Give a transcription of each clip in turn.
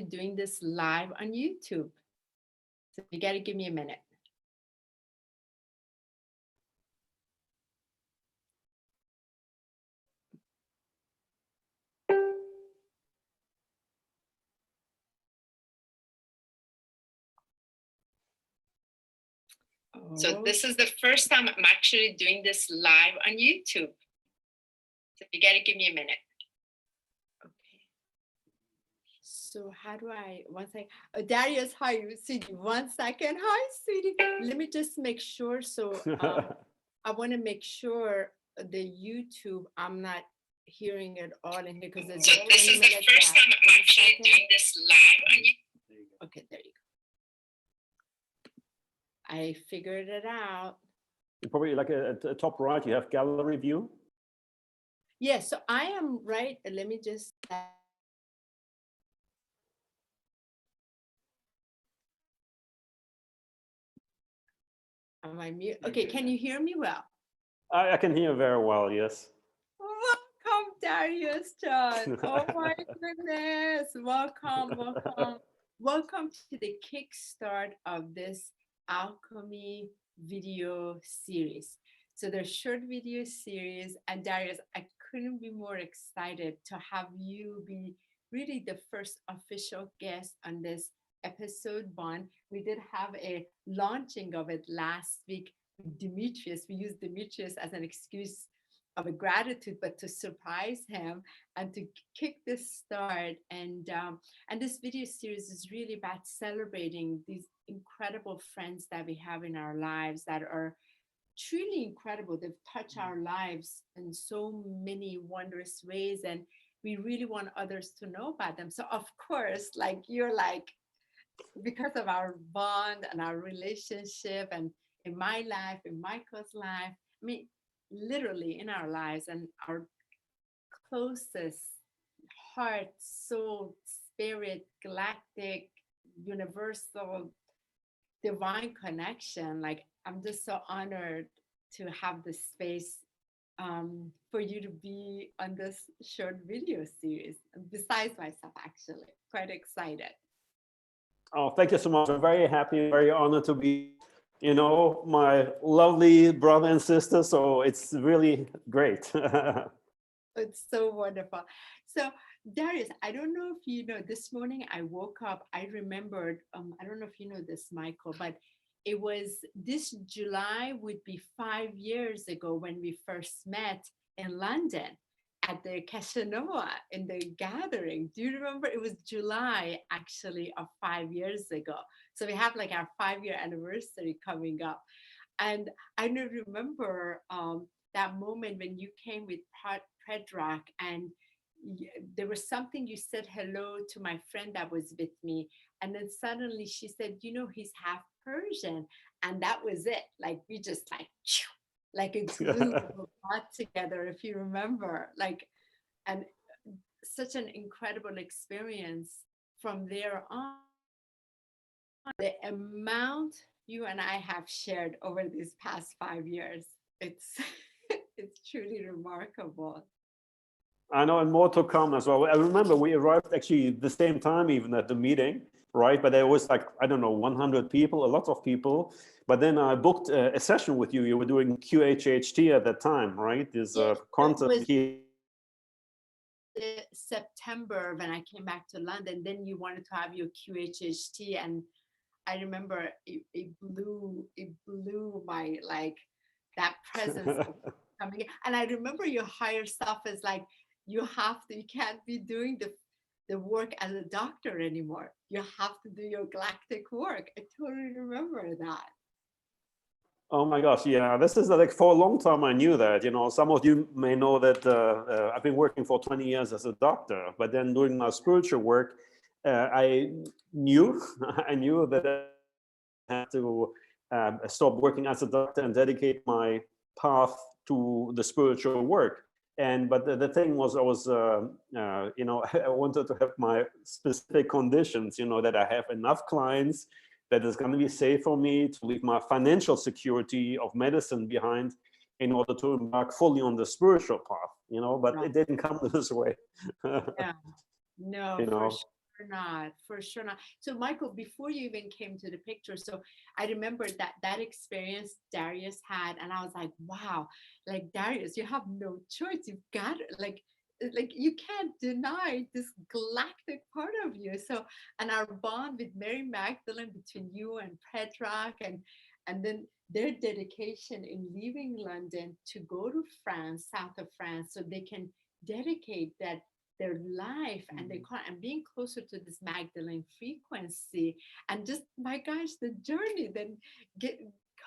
doing this live on YouTube. So you got to give me a minute. So this is the first time I'm actually doing this live on YouTube. So you got to give me a minute. Okay. So how do I, one second. Darius, hi, sweetie. 1 second. Hi, sweetie. Let me just make sure. So I want to make sure the YouTube, I'm not hearing it all in here because there's so this is the first time I'm actually doing this live on YouTube. Okay, there you go. I figured it out. Probably like at the top right, you have gallery view. Yeah, so I am right. Let me just. Am I mute? Okay, can you hear me well? I can hear very well, yes. Welcome, Darius John. Oh my goodness. Welcome, welcome. Welcome to the kickstart of this alchemy video series. So the short video series, and Darius, I couldn't be more excited to have you be really the first official guest on this episode 1. We did have a launching of it last week with Demetrious. We used Demetrious as an excuse of a gratitude, but to surprise him and to kick this start. And this video series is really about celebrating these incredible friends that we have in our lives that are truly incredible. They've touched our lives in so many wondrous ways, and we really want others to know about them. So of course, like you're like, because of our bond and our relationship, and in my life, in Michael's life, I mean, literally in our lives and our closest heart, soul, spirit, galactic, universal, divine connection. Like, I'm just so honored to have the space for you to be on this short video series. Besides myself, actually, quite excited. Oh, thank you so much. I'm very happy, very honored to be, you know, my lovely brother and sister. So it's really great. It's so wonderful. So Darius, I don't know if you know, this morning I woke up, I remembered, I don't know if you know this, Michael, but it was this July would be 5 years ago when we first met in London at the Casanova in the gathering. Do you remember? It was July actually of 5 years ago. So we have like our 5-year anniversary coming up. And I remember that moment when you came with Predrag, and there was something you said hello to my friend that was with me. And then suddenly she said, you know, he's half Persian. And that was it. Like we just like a glue got together, if you remember, like, and such an incredible experience from there on. The amount you and I have shared over these past 5 years, it's it's truly remarkable. I know, and more to come as well. I remember we arrived actually the same time, even at the meeting, right? But there was like, I don't know, 100 people, a lot of people. But then I booked a session with you. You were doing QHHT at that time, right? This content here. September when I came back to London, then you wanted to have your QHHT, and I remember it blew my, like, that presence coming in. And I remember your higher self is like, you can't be doing the work as a doctor anymore. You have to do your galactic work. I totally remember that. Oh my gosh, yeah, this is like, for a long time I knew that, you know, some of you may know that I've been working for 20 years as a doctor, but then doing my spiritual work, I knew that I had to stop working as a doctor and dedicate my path to the spiritual work. But the thing was, I was, you know, I wanted to have my specific conditions, you know, that I have enough clients, that is going to be safe for me to leave my financial security of medicine behind in order to embark fully on the spiritual path, you know, but it didn't come this way. Yeah, no, you know? for sure. not, for sure not. So Michael, before you even came to the picture, so I remember that experience Darius had, and I was like, wow, like Darius, you have no choice. You've got like you can't deny this galactic part of you. So, and our bond with Mary Magdalene between you and Predrag, and then their dedication in leaving London to go to France, south of France, so they can dedicate that their life and and being closer to this Magdalene frequency, and just my gosh, the journey, then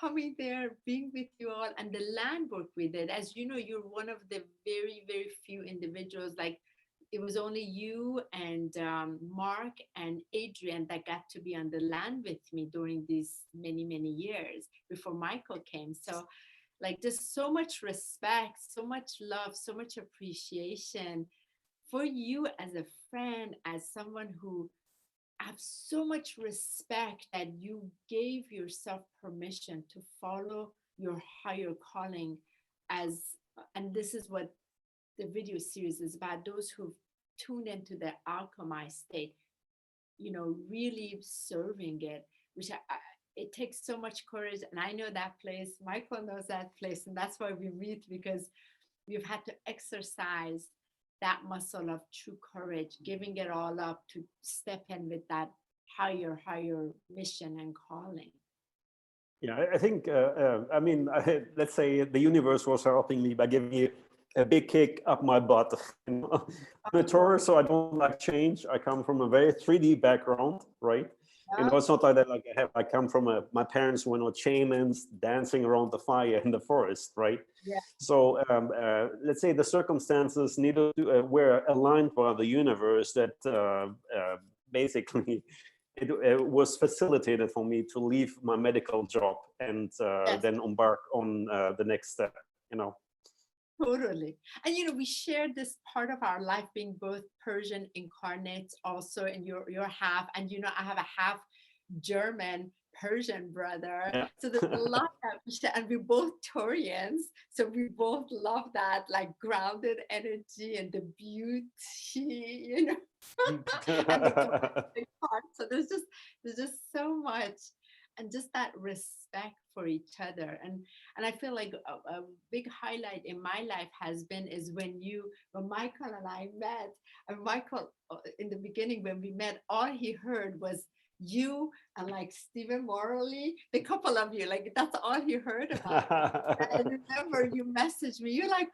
coming there, being with you all, and the land work we did. As you know, you're one of the very, very few individuals, like it was only you and Mark and Adrian that got to be on the land with me during these many, many years before Michael came. So like just so much respect, so much love, so much appreciation for you as a friend, as someone who have so much respect that you gave yourself permission to follow your higher calling as, and this is what the video series is about, those who've tuned into the alchemy state, you know, really serving it, which it takes so much courage. And I know that place, Michael knows that place, and that's why we meet, because we've had to exercise that muscle of true courage, giving it all up to step in with that higher mission and calling. Yeah, I think, I mean, let's say the universe was helping me by giving me a big kick up my butt. You know? I'm a Taurus, so I don't like change. I come from a very 3D background, right? You know, it's not like that. Like I come from my parents were not shamans dancing around the fire in the forest, right? Yeah. So let's say the circumstances needed to, were aligned by the universe that basically it was facilitated for me to leave my medical job and then embark on the next step, you know. Totally. And you know, we shared this part of our life being both Persian incarnates also, and you're half, and you know, I have a half German Persian brother. Yeah. So there's a lot that we share, and we're both Taurians. So we both love that like grounded energy and the beauty, you know, and the part. So there's just so much, and just that respect for each other. And I feel like a big highlight in my life has been is when Michael and I met, and Michael in the beginning when we met, all he heard was you and like Stephen Morley, the couple of you, like that's all he heard about. And I remember you messaged me, you're like,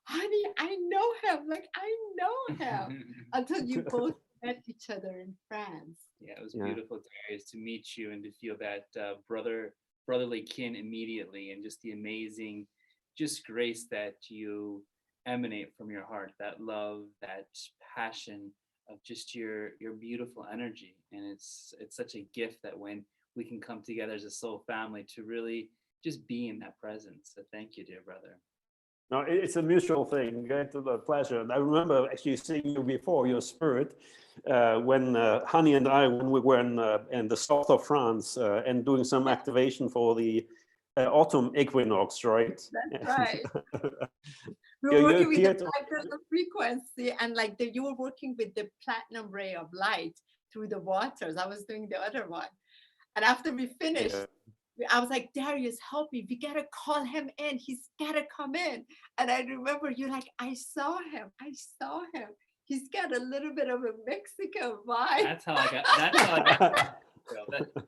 honey, I know him, like I know him, until you both met each other in France. Yeah, it was beautiful, Darius, to meet you and to feel that brotherly kin immediately, and just the amazing just grace that you emanate from your heart, that love, that passion of just your beautiful energy. And it's such a gift that when we can come together as a soul family to really just be in that presence. So thank you, dear brother. No, it's a mutual thing. It's a pleasure. And I remember actually seeing you before, your spirit, when Honey and I, when we were in the south of France and doing some activation for the autumn equinox, right? That's right. We were working with the platinum frequency, and like you were working with the platinum ray of light through the waters. I was doing the other one. And after we finished, I was like, Darius, help me. We gotta call him in. He's gotta come in. And I remember you like, I saw him. He's got a little bit of a Mexican vibe. That's how I got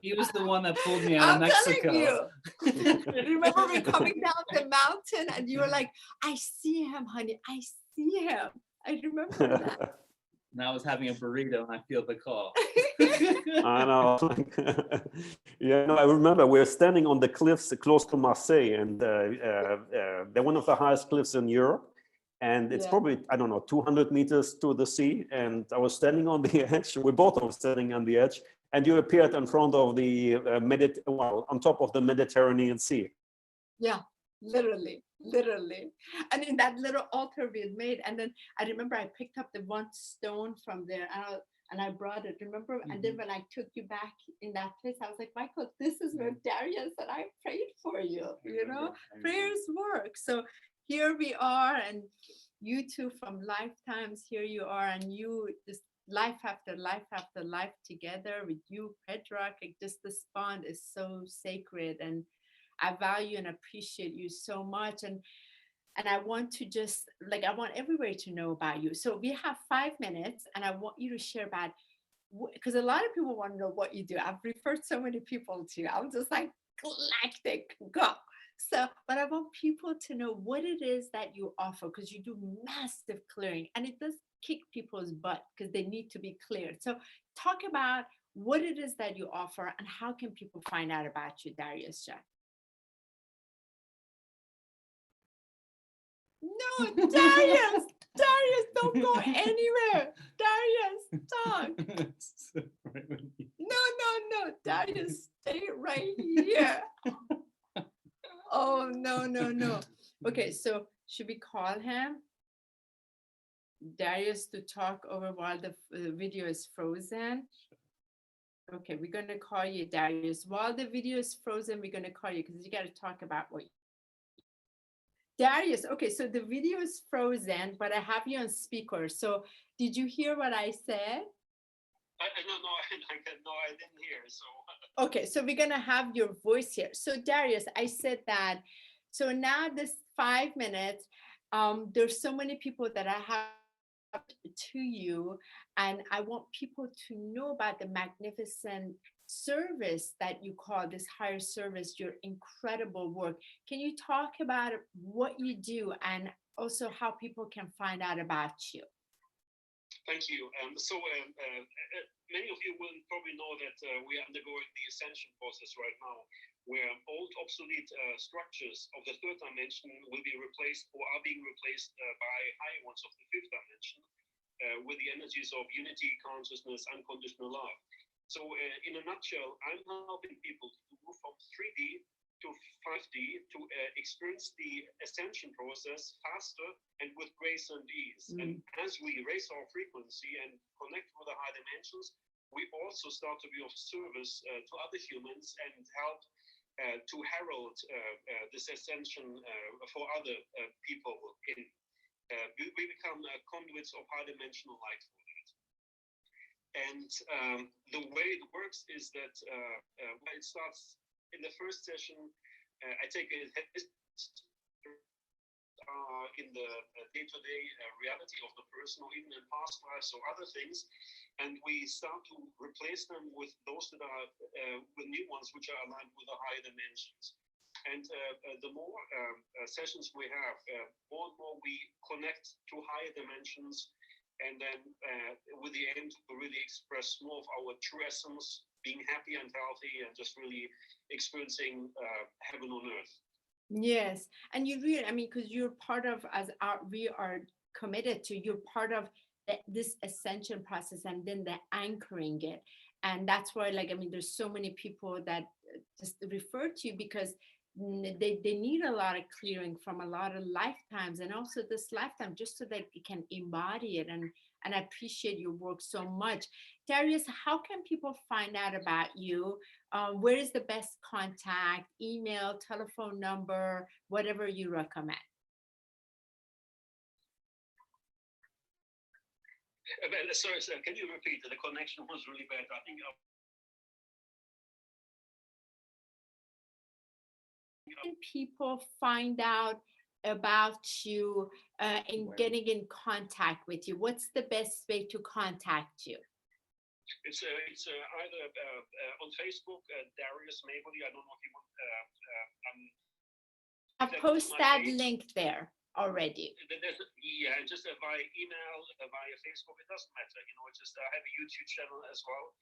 he was the one that pulled me out of Mexico. You. Remember me coming down the mountain and you were like, I see him, honey. I see him. I remember that. And I was having a burrito and I feel the call. I know. Yeah, no, I remember we were standing on the cliffs close to Marseille, and they're one of the highest cliffs in Europe. And it's probably, I don't know, 200 meters to the sea. And I was standing on the edge. We both were standing on the edge. And you appeared in front of the, on top of the Mediterranean Sea. Yeah, literally. And in that little altar we had made. And then I remember I picked up the one stone from there and I brought it, remember? Mm-hmm. And then when I took you back in that place, I was like, Michael, this is where Darius and I prayed for you, you know? Prayers work. So here we are, and you two from lifetimes, here you are, and you just life after life after life together with you, Predrag. Like, just this bond is so sacred, and I value and appreciate you so much. And I want to just like, I want everybody to know about you. So we have 5 minutes, and I want you to share about, because a lot of people want to know what you do. I've referred so many people to you. I'm just like, galactic, go. So, but I want people to know what it is that you offer, because you do massive clearing, and it does kick people's butt because they need to be cleared. So talk about what it is that you offer and how can people find out about you, Darius Jack? No, Darius, Darius, don't go anywhere. Darius, talk. No, Darius, stay right here. Oh, no. Okay, so should we call him? Darius to talk over while the video is frozen. Okay, we're gonna call you, Darius. While the video is frozen, we're gonna call you because you gotta talk about what Darius, okay, so the video is frozen, but I have you on speaker. So did you hear what I said? No, I didn't hear. So okay, so we're gonna have your voice here. So Darius, I said that. So now this 5 minutes, there's so many people that I have to you, and I want people to know about the magnificent service that you call this higher service, your incredible work. Can you talk about what you do and also how people can find out about you? Thank you. Many of you will probably know that we are undergoing the ascension process right now, where old obsolete structures of the third dimension will be replaced or are being replaced by higher ones of the fifth dimension with the energies of unity, consciousness, unconditional love. So in a nutshell, I'm helping people to move from 3D to 5D to experience the ascension process faster and with grace and ease. And as we raise our frequency and connect with the high dimensions, we also start to be of service to other humans and help to herald this ascension for other people. We become conduits of high dimensional light for that. And the way it works is that when it starts in the first session, I take a in the day-to-day reality of the person, or even in past lives or other things, and we start to replace them with those that are with new ones which are aligned with the higher dimensions. And the more sessions we have, more and more we connect to higher dimensions, and then with the aim to really express more of our true essence, being happy and healthy, and just really experiencing heaven on earth. Yes, and you really, I mean, because you're part of, we are committed to, you're part of this ascension process, and then the anchoring it. And that's why, like, I mean, there's so many people that just refer to you because they need a lot of clearing from a lot of lifetimes, and also this lifetime, just so that they can embody it. And I appreciate your work so much. Darius, how can people find out about you? Where is the best contact? Email, telephone number, whatever you recommend. Sorry, sir, can you repeat? The connection was really bad. I think can people find out about you and getting in contact with you? What's the best way to contact you? It's either on Facebook, Darius Meibodi. I don't know if you want. I'll post that link there already. Yeah, just via email, via Facebook. It doesn't matter. You know, it's just I have a YouTube channel as well,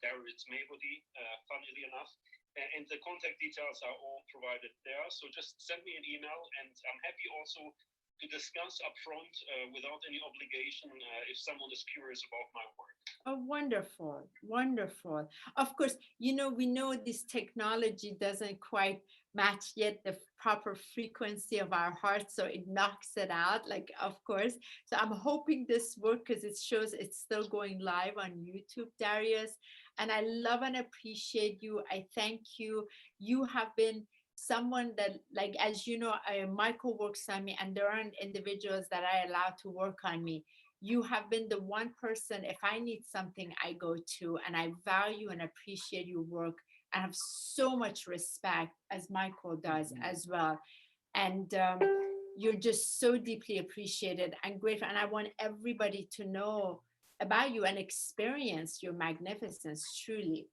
Darius Meibodi. Funnily enough. And the contact details are all provided there. So just send me an email, and I'm happy also to discuss upfront without any obligation if someone is curious about my work. Oh, wonderful, wonderful. Of course, you know, we know this technology doesn't quite match yet the proper frequency of our hearts, so it knocks it out, like, of course. So I'm hoping this works because it shows it's still going live on YouTube, Darius. And I love and appreciate you. I thank you. You have been someone that, like, as you know, Michael works on me, and there aren't individuals that I allow to work on me. you have been the one person, if I need something, I go to, and I value and appreciate your work. I have so much respect, as Michael does as well. And you're just so deeply appreciated and grateful. And I want everybody to know about you and experience your magnificence, truly.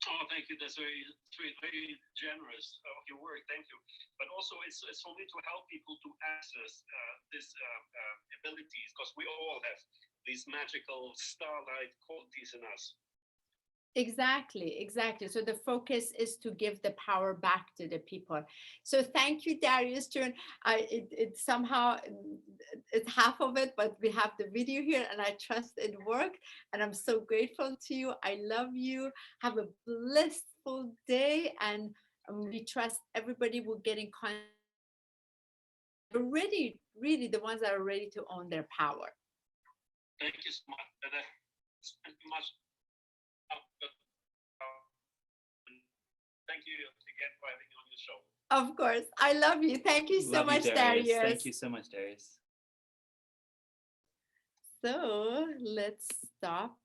Oh, thank you. That's very sweet, very generous of your work. Thank you. But also, it's for me to help people to access these abilities, because we all have these magical starlight qualities in us. Exactly, exactly. So the focus is to give the power back to the people. So thank you, Darius. It somehow, it's half of it, but we have the video here, and I trust it worked. And I'm so grateful to you. I love you. Have a blissful day, and we trust everybody will get in contact. Really, really, the ones that are ready to own their power. Thank you so much. Thank you much. Thank you again for having me on your show. Of course. I love you. Thank you so much, Darius. Thank you so much, Darius. So let's stop